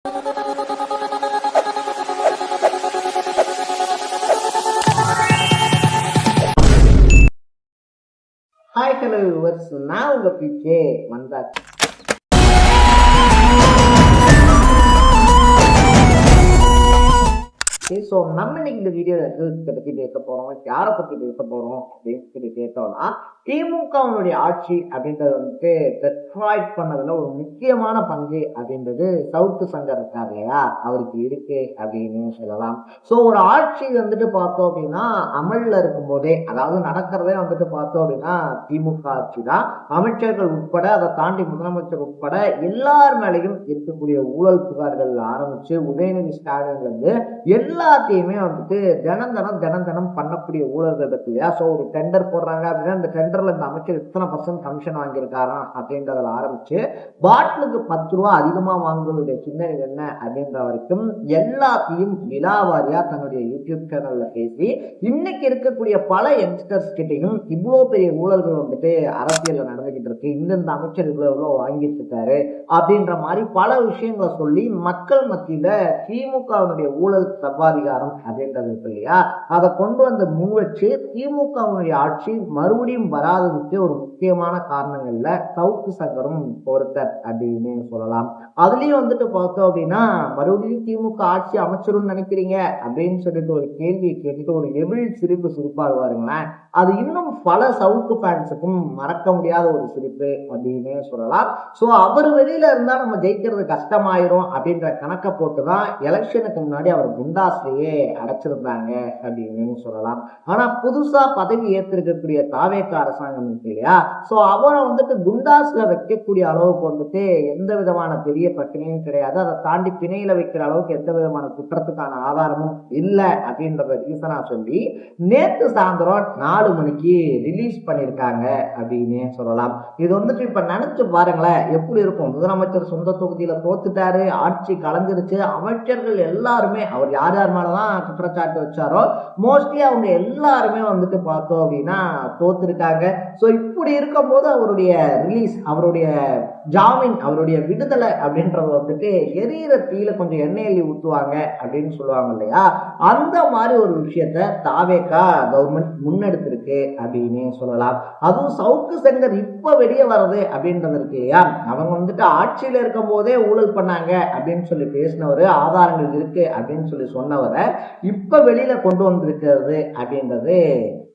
Hi hello viewers, நான் உங்க PK வந்தாச்சு. ஸோ நம்ம இன்னைக்கு இந்த வீடியோ பற்றி பேச போறோம், யாரை பத்தி பேச போறோம் அப்படின்னு சொல்லி கேட்டோம்னா, திமுகவுடைய ஆட்சி அப்படின்றது வந்துட்டு டெஸ்ட்ராய்ட் பண்ணதுல ஒரு முக்கியமான பங்கு அப்படின்றது சவுக்கு சங்கர் இருக்கார் இல்லையா, அவருக்கு இருக்கு அப்படின்னு சொல்லலாம். ஸோ ஒரு ஆட்சி வந்துட்டு பார்த்தோம் அப்படின்னா அமல்ல இருக்கும் போதே, அதாவது நடக்கிறதே வந்துட்டு பார்த்தோம் அப்படின்னா திமுக ஆட்சி தான். அமைச்சர்கள் உட்பட, அதை தாண்டி முதலமைச்சர் உட்பட எல்லார் மேலையும் இருக்கக்கூடிய ஊழல் புகார்கள் ஆரம்பிச்சு உதயநிதி ஸ்டாலின்ல இருந்து எல்லாத்தையுமே வந்துட்டு தினம் தினம் பண்ணக்கூடிய ஊழல்கள் இருக்கு இல்லையா. ஸோ ஒரு டெண்டர் போடுறாங்க அப்படின்னா இந்த டெண்டர்ல இந்த அமைச்சர் இத்தனை % கமிஷன் வாங்கியிருக்காராம் அப்படின்றதுல ஆரம்பிச்சு பாட்டிலுக்கு 10 ரூபா அதிகமா வாங்குவதுடைய சின்ன என்ன அப்படின்ற வரைக்கும் எல்லாத்தையும் விழாவாரியா தன்னுடைய யூடியூப் சேனல்ல பேசி இன்னைக்கு இருக்கக்கூடிய பல யங்ஸ்டர்ஸ் கிட்டையும் இவ்வளவு பெரிய ஊழல்கள் வந்துட்டு அரசியல்ல நடந்துகிட்டு இருக்கு, இந்த அமைச்சர் இவ்வளவு வாங்கிட்டு இருக்காரு அப்படின்ற மாதிரி பல விஷயங்களை சொல்லி மக்கள் மத்தியில திமுகவுடைய ஊழல் சர்வாதிகாரம் அப்படின்றது இருக்கு இல்லையா, அதை கொண்டு வந்து முன் வச்சு திமுகவுடைய ஆட்சி மறுபடியும் வராததுக்கு ஒரு முக்கியமான காரணங்கள்ல சவுக்கு சங்கரும் ஒருத்தர் அப்படின்னு சொல்லலாம். அதுலயும் வந்துட்டு பார்த்தோம் அப்படின்னா, மறுபடியும் திமுக ஆட்சி அமைச்சரும் நினைக்கிறீங்க அப்படின்னு சொல்லிட்டு ஒரு கேள்வியை கேட்டுட்டு ஒரு எவில் சிரிப்பு சிரிப்பாகுவாருங்களேன், அது இன்னும் பல சவுக்கு ஃபேன்ஸுக்கும் மறக்க முடியாத ஒரு சிரிப்பு அப்படின்னு சொல்லலாம். ஸோ அவர் வெளியில இருந்தா நம்ம ஜெயிக்கிறது கஷ்டமாயிரும் அப்படின்ற கணக்கை போட்டுதான் எலெக்ஷனுக்கு முன்னாடி அவர் குண்டாஸ்லயே அடைச்சிருந்தாங்க அப்படின்னு சொல்லலாம். ஆனா புதுசா பதவி ஏற்றிருக்கக்கூடிய தாவேக அரசாங்கம் இருக்கு இல்லையா, ஸோ அவரை வந்துட்டு குண்டாஸ்ல வைக்கக்கூடிய அளவுக்கு வந்துட்டு எந்த விதமான பெரிய பிரச்சனையும் கிடையாது, அதை தாண்டி பிணையில வைக்கிற அளவுக்கு எந்த விதமான குற்றத்துக்கான ஆதாரமும் இல்லை அப்படின்றத ரீசனா சொல்லி நேற்று சாயந்தரம் 4 மணிக்கு ரிலீஸ் பண்ணியிருக்காங்க அப்படின்னு சொல்லலாம். இது வந்துட்டு இப்ப நினைச்சு பாருங்களேன் எப்படி இருக்கும். முதலமைச்சர் சொந்த தொகுதியில தோத்துட்டாரு, ஆட்சி கலந்துருச்சு, அமைச்சர்கள் எல்லாருமே அவர் யார் யார் மேலதான் குற்றச்சாட்டு வச்சாரோ மோஸ்ட்லி அவங்க எல்லாருமே வந்துட்டு பார்த்தோம் அப்படின்னா தோத்துருக்காங்க. ஸோ இப்படி இருக்கும் போது அவருடைய ரிலீஸ், அவருடைய ஜாமீன், அவருடைய விடுதலை அப்படின்றது வந்துட்டு எரியிற தீயில கொஞ்சம் எண்ணெய் ஊற்றுவாங்க அப்படின்னு சொல்லுவாங்க இல்லையா, அந்த மாதிரி ஒரு விஷயத்த தாவேகா கவர்மெண்ட் முன்னெடுத்திருக்கு அப்படின்னு சொல்லலாம். அதுவும் சவுக்கு சங்கர் இப்ப வெளியே வர்றது அப்படின்றது இருக்கு இல்லையா, அவங்க வந்துட்டு ஆட்சியில இருக்கும் போதே ஊழல் பண்ணாங்க அப்படின்னு சொல்லி பேசினவரு, ஆதாரங்கள் இருக்கு அப்படின்னு சொல்லி சொன்னவரை இப்ப வெளியில கொண்டு வந்திருக்கிறது அப்படின்றது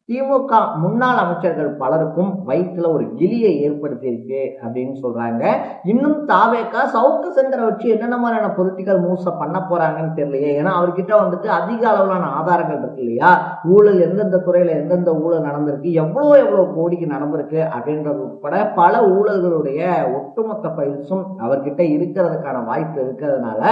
திமுக முன்னாள் அமைச்சர்கள் பலருக்கும் வயிற்றுல ஒரு கிளியை ஏற்படுத்தி இருக்கு அப்படின்னு சொல்றாங்க. இன்னும் தாவேகா சவுக்கு சங்கரை வச்சு என்னென்ன மாதிரியான பொலிட்டிக்கல் மூவ்ஸை பண்ண போறாங்கன்னு தெரியலையே. ஏன்னா அவர்கிட்ட வந்துட்டு அதிக அளவிலான ஆதாரங்கள் இருக்கு இல்லையா, ஊழல் எந்தெந்த துறையில எந்தெந்த ஊழல் நடந்திருக்கு, எவ்வளவு கோடிக்கு நடந்திருக்கு அப்படின்றது உட்பட பல ஊழல்களுடைய ஒட்டுமொத்த பயிற்சும் அவர்கிட்ட இருக்கிறதுக்கான வாய்ப்பு இருக்கிறதுனால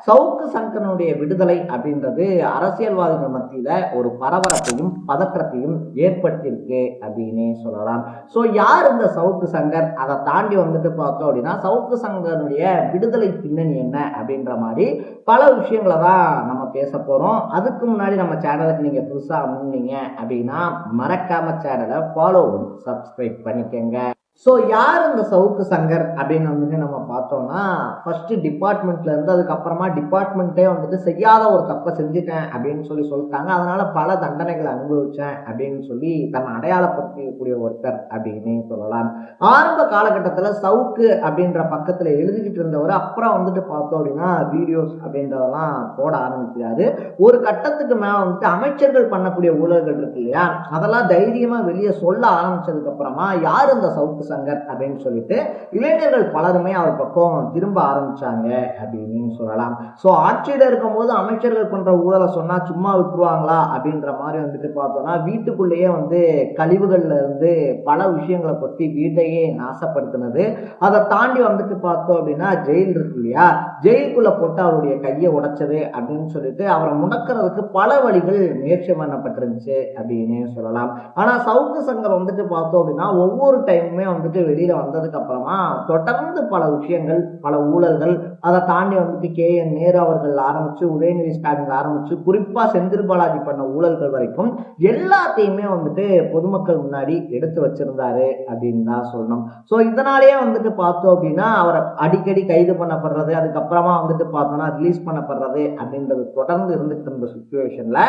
சவுக்கு சங்கரனுடைய விடுதலை அப்படின்றது அரசியல்வாதிகள் மத்தியில ஒரு பரபரப்பையும் பதற்றத்தையும் ஏற்படுத்தியிருக்கு அப்படின்னு சொல்லலாம். சோ யார் இந்த சவுக்கு சங்கர், அதை தாண்டி வந்துட்டு பார்த்தோம் அப்படின்னா சவுக்கு சங்கருடைய விடுதலை பின்னணி என்ன அப்படின்ற மாதிரி பல விஷயங்களை தான் நம்ம பேச போறோம். அதுக்கு முன்னாடி நம்ம சேனலுக்கு நீங்க புதுசா வந்தீங்க அப்படின்னா மறக்காம சேனலை ஃபாலோ சப்ஸ்கிரைப் பண்ணிக்கங்க. ஸோ யார் இந்த சவுக்கு சங்கர் அப்படின்னு வந்துட்டு நம்ம பார்த்தோம்னா, ஃபர்ஸ்ட் டிபார்ட்மெண்ட்ல இருந்து அதுக்கப்புறமா டிபார்ட்மெண்ட்டே வந்துட்டு செய்யாத ஒரு தப்பை செஞ்சுட்டேன் அப்படின்னு சொல்லிட்டாங்க, அதனால பல தண்டனைகளை அனுபவிச்சேன் அப்படின்னு சொல்லி தன்னை அடையாளப்படுத்தக்கூடிய ஒருத்தர் அப்படின்னு சொல்லலாம். ஆரம்ப காலகட்டத்தில் சவுக்கு அப்படின்ற பக்கத்துல எழுதிக்கிட்டு இருந்தவர் அப்புறம் வந்துட்டு பார்த்தோம் அப்படின்னா வீடியோஸ் அப்படின்றதெல்லாம் போட ஆரம்பிக்கிறாரு. ஒரு கட்டத்துக்கு மேல வந்துட்டு அமைச்சர்கள் பண்ணக்கூடிய ஊழல்கள் இருக்கு இல்லையா, அதெல்லாம் தைரியமா வெளியே சொல்ல ஆரம்பிச்சதுக்கு அப்புறமா யார் இந்த சவுக்கு சங்கர் அப்படின்னு சொல்லிட்டு இளைஞர்கள் பலருமே அவர் பக்கம் திரும்ப ஆரம்பிச்சாங்க அப்படின்னு சொல்லலாம். சோ ஆட்சியில இருக்கும் போது அமைச்சர்கள் பண்ற ஊழலை சொன்னா சும்மா விட்டுருவாங்களா அப்படின்ற மாதிரி வந்துட்டு பார்த்தோம்னா வீட்டுக்குள்ளேயே வந்து கழிவுகள்ல இருந்து பல விஷயங்களை பத்தி வீட்டையே நாசப்படுத்தினது, அதை தாண்டி வந்துட்டு பார்த்தோம் அப்படின்னா ஜெயில் இருக்கு இல்லையா, ஜெயிலுக்குள்ள போட்டு அவருடைய கையை உடைச்சது அப்படின்னு சொல்லிட்டு அவரை முடக்கிறதுக்கு பல வழிகள் முயற்சி பண்ணப்பட்டிருந்துச்சு அப்படின்னு சொல்லலாம். ஆனா சவுக்கு சங்கர் வந்துட்டு பார்த்தோம் அப்படின்னா ஒவ்வொரு டைமுமே வந்துட்டு வெளியில வந்ததுக்கு அப்புறமா தொடர்ந்து பல விஷயங்கள், பல ஊழல்கள், அதை தாண்டி வந்துட்டு KN நேரு அவர்கள் ஆரம்பிச்சு, உதயநிதி ஸ்டாலின் ஆரம்பிச்சு, குறிப்பா செந்தில் பாலாஜி பண்ண ஊழல்கள் வரைக்கும் எல்லாத்தையுமே வந்துட்டு பொதுமக்கள் முன்னாடி எடுத்து வச்சிருந்தாரு அப்படின்னு தான் சொல்லணும். ஸோ இதனாலேயே வந்துட்டு பார்த்தோம் அப்படின்னா அவரை அடிக்கடி கைது பண்ணப்படுறது, அதுக்கப்புறமா வந்துட்டு பார்த்தோம்னா ரிலீஸ் பண்ணப்படுறது அப்படின்றது தொடர்ந்து இருந்துட்டு இருந்த சுச்சுவேஷன்ல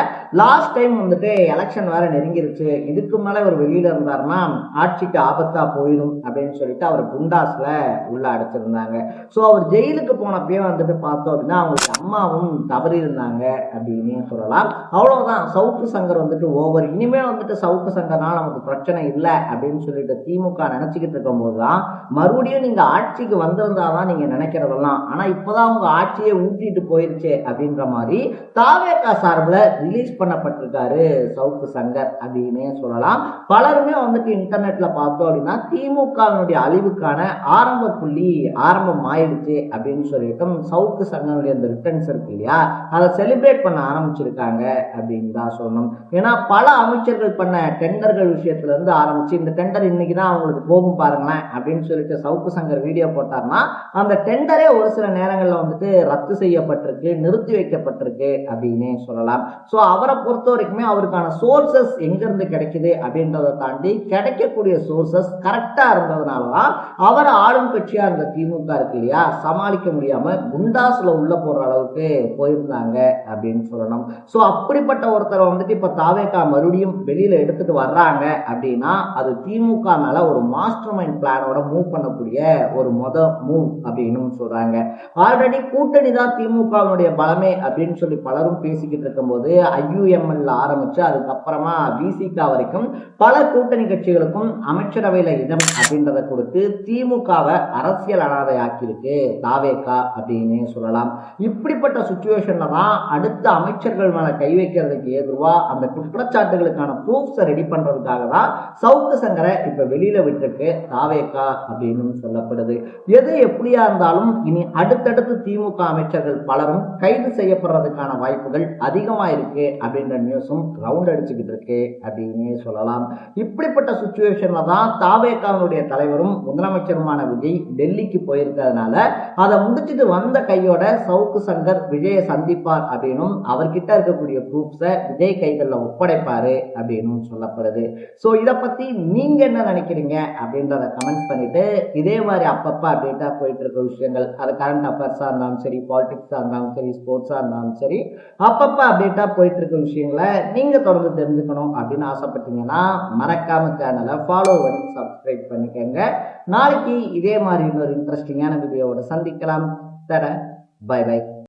லாஸ்ட் டைம் வந்துட்டு எலெக்ஷன் வேற நெருங்கிருச்சு, இதுக்கு மேல இவர் வெளியில இருந்தாருன்னா ஆட்சிக்கு ஆபத்தா போயிடும் அப்படின்னு சொல்லிட்டு அவர் குண்டாஸ்ல உள்ள அடைச்சிருந்தாங்க. ஸோ அவர் ஜெயிலுக்கு போனப்பயே வந்துட்டு பார்த்தோம் அப்படின்னா அவங்களுக்கு அம்மாவும் தவறி இருந்தாங்க அப்படின்னு சொல்லலாம். அவ்வளவுதான், சவுக்கு சங்கர் வந்துட்டு ஓவர், இனிமே வந்துட்டு சவுக்கு சங்கர்னால நமக்கு பிரச்சனை இல்லை அப்படின்னு சொல்லிட்டு திமுக நினைச்சுக்கிட்டு இருக்கும் போதுதான் மறுபடியும் நீங்க ஆட்சிக்கு வந்திருந்தாதான் நீங்க நினைக்கிறதெல்லாம், ஆனா இப்பதான் உங்க ஆட்சியை ஊட்டிட்டு போயிருச்சு அப்படின்ற மாதிரி தாவேகா சார்பில் ரிலீஸ் பண்ணப்பட்டிருக்காரு சவுக்கு சங்கர் அப்படின்னு சொல்லலாம். பலருமே வந்துட்டு இன்டர்நெட்ல பார்த்தோம் அப்படின்னா திமுகவினுடைய அழிவுக்கான ஆரம்ப புள்ளி ஆரம்பம் ஆயிடுச்சு அப்படின்னு சொல்லிட்டு சவுக்கு சங்கருடைய அந்த ரிட்டர்ன்ஸ் இருக்கு இல்லையா, அதை செலிப்ரேட் பண்ண ஆரம்பிச்சிருக்காங்க அப்படின்னு தான் சொல்லணும். ஏன்னா பல அமைச்சர்கள் பண்ண டெண்டர்கள் விஷயத்துல இருந்து ஆரம்பிச்சு இந்த டெண்டர் இன்னைக்கு தான் அவங்களுக்கு போகும் பாருங்களேன் அப்படின்னு சொல்லிட்டு சவுக்கு சங்கர் வீடியோ போட்டார்னா அந்த டெண்டரே ஒரு சில நேரங்கள்ல வந்துட்டு ரத்து செய்யப்பட்டிருக்கு, நிறுத்தி வைக்கப்பட்டிருக்கு அப்படின்னே சொல்லலாம். ஸோ அவரை பொறுத்த வரைக்குமே அவருக்கான சோர்சஸ் எங்கிருந்து கிடைக்குது அப்படின்றத தாண்டி கிடைக்கக்கூடிய சோர்சஸ் கரெக்டா இருந்ததுனாலதான் அவர் ஆளும் கட்சியா இருந்த திமுக இருக்கு இல்லையா சமாளிக்க முடியாம குண்டாஸ்ல உள்ள போற அளவுக்கு போயிருந்தாங்க அப்படின்னு சொல்லணும். ஸோ அப்படிப்பட்ட ஒருத்தரை வந்துட்டு இப்ப தாவேகா மறுபடியும் வெளியில எடுத்துட்டு வர்றாங்க அப்படின்னா அது திமுக மேல ஒரு மாஸ்டர் மைண்ட் பிளானோட மூவ் பண்ணக்கூடிய ஒரு மூவ் அப்படின்னு சொல்றாங்க. ஆல்ரெடி கூட்டணி தான் திமுகவுடைய பலமே அப்படின்னு சொல்லி பலரும் பேசிக்கிட்டு இருக்கும் போது IUML ஆரம்பிச்சு அதுக்கப்புறமா VCK வரைக்கும் பல கூட்டணி கட்சிகளுக்கும் அமைச்சரவையில இடம் அப்படின்றத கொடுத்து திமுகவை அரசியல் அனாதை ஆக்கியிருக்கு தாவேகா அப்படின்னு சொல்லலாம். இப்படிப்பட்ட சுச்சுவேஷன்ல தான் அடுத்த அமைச்சர்கள் மேல கை வைக்கிறதுக்கு ஏதுவா அந்த குற்றச்சாட்டுகளுக்கான ப்ரூஃப்ஸை ரெடி பண்றதுக்காக தான் சவுக்கு சங்கரை இப்ப வெளியில விட்டுருக்கு தாவேகா அப்படின்னு சொல்லப்படுது. எது எப்படியா இருந்தாலும் இனி அடுத்தடுத்து திமுக அமைச்சர்கள் பலரும் கைது செய்யப்படுறதுக்கான வாய்ப்புகள் அதிகமா இருக்கு அப்படின்ற நியூஸும் ரவுண்ட் அடிச்சுக்கிட்டு இருக்கு அப்படின்னு சொல்லலாம். இப்படிப்பட்ட சுச்சுவேஷன்ல தான் தாவேகாவுடைய தலைவரும் முதலமைச்சருமான விஜய் டெல்லிக்கு போயிருக்கிறதுனால அதை முடிச்சுட்டு வந்த கையோட சவுக்கு சங்கர் விஜயை சந்திப்பார் அப்படின்னும் அவர்கிட்ட இருக்கக்கூடிய ப்ரூஃப்ஸை விஜய் கைகளில் ஒப்படைப்பாரு அப்படின்னு சொல்லப்படுது. ஸோ இதை பத்தி நீங்க என்ன நினைக்கிறீங்க அப்படின்றத கமெண்ட் பண்ணிட்டு இதே மாதிரி அப்பப்ப அப்டேட்டா போயிட்டு இருக்க விஷயங்கள், அது கரண்ட் அஃபேர்ஸா இருந்தாலும் சரி, பாலிடிக்ஸா இருந்தாலும் சரி, ஸ்போர்ட்ஸா இருந்தாலும் சரி, அப்பப்ப அப்டேட்டா போயிட்டு இருக்க விஷயங்களை நீங்க தொடர்ந்து தெரிஞ்சுக்கணும் அப்படின்னு ஆசைப்பட்டீங்கன்னா மறக்காம சேனலை ஃபாலோ பண்ணி சப்ஸ்கிரைப் பண்ணிக்கோங்க. நாளைக்கு இதே மாதிரி இன்னொரு இன்ட்ரெஸ்டிங்கான வீடியோவோட சந்திக்கலாம். தர பை பை.